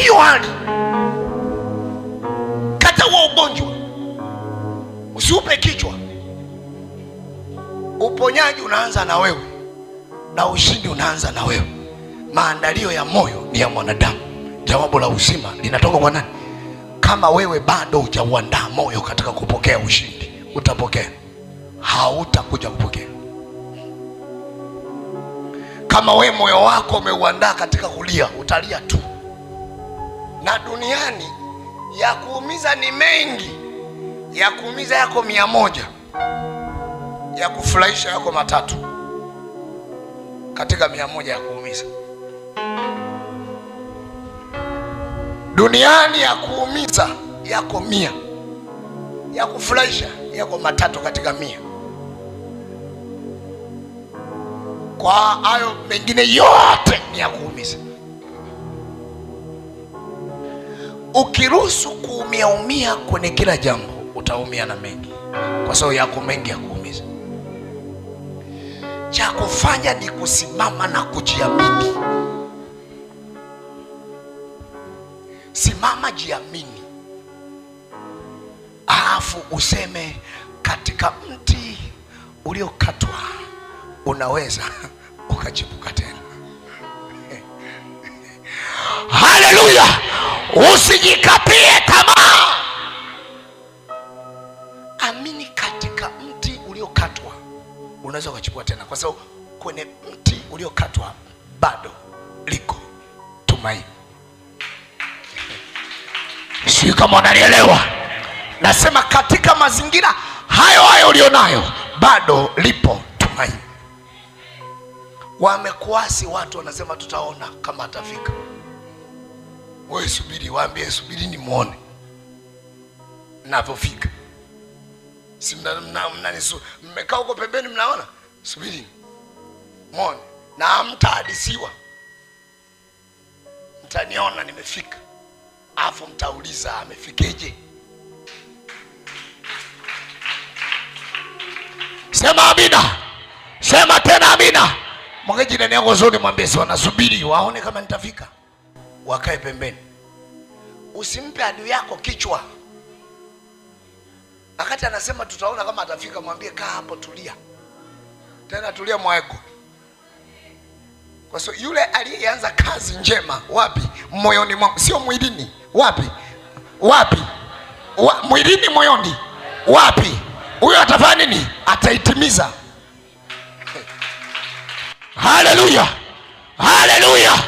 hiyo hali, kata huo ugonjwa, usiupe kichwa. Uponyaji unaanza na wewe na ushindi unaanza na wewe. Maandalio ya moyo ni ya mwanadamu, jawabu la uzima linatoka kwa nani? Kama wewe bado hujauandaa moyo katika kupokea ushindi, utapokea, hautakuja kupokea. Kama wewe moyo wako umeuandaa katika kulia, utalia tu. Na duniani ya kuumiza ni mengi. Ya kuumiza yako 100, ya kufurahisha yako 3 katika 100 ya kuumiza. Duniani ya kuumiza yako 100, ya kufurahisha yako 3 katika 100. Kwa hayo mengine yote ni ya kuumiza. Ukiruhusu kuumia kwenye kila jambo, utaumia na mengi, kwa sababu yako mengi ya kuumiza. Cha kufanya ni kusimama na kujiamini. Simama, jiamini, alafu useme katika mti uliokatwa unaweza ukachipuka tena. Haleluya! Usijikatie tamaa. Amini, katika mti uliokatwa unaweza ukachipuka tena, kwa sababu kwenye mti uliokatwa bado liko tumaini. Sio kama unanielewa. Nasema katika mazingira hayo ulionayo bado lipo tumaini. Wamekuasi watu, wanasema tutaona kama atafika. Wewe subiri, waambie subiri ni muone ninavyofika. Si mmekaa huko pembeni mnaona? Subiri muone, na mtahadisiwa, mtaniona nimefika, afu mtauliza amefikeje. Sema amina. Sema tena amina. Mwambie jirani yako zoni, mwambie si wanasubiri waone kama nitafika, wakae pembeni. Usimpe adui yako kichwa. Wakati anasema tutaona kama atafika, mwambie kaa hapo, tulia. Tena tulia mweko. Kwa sababu yule aliyeanza kazi njema wapi? Moyoni mwangu, sio mwilini. Wapi? Mwilini, moyoni. Wapi? Huyo atafanya nini? Ataitimiza. Haleluya. Haleluya.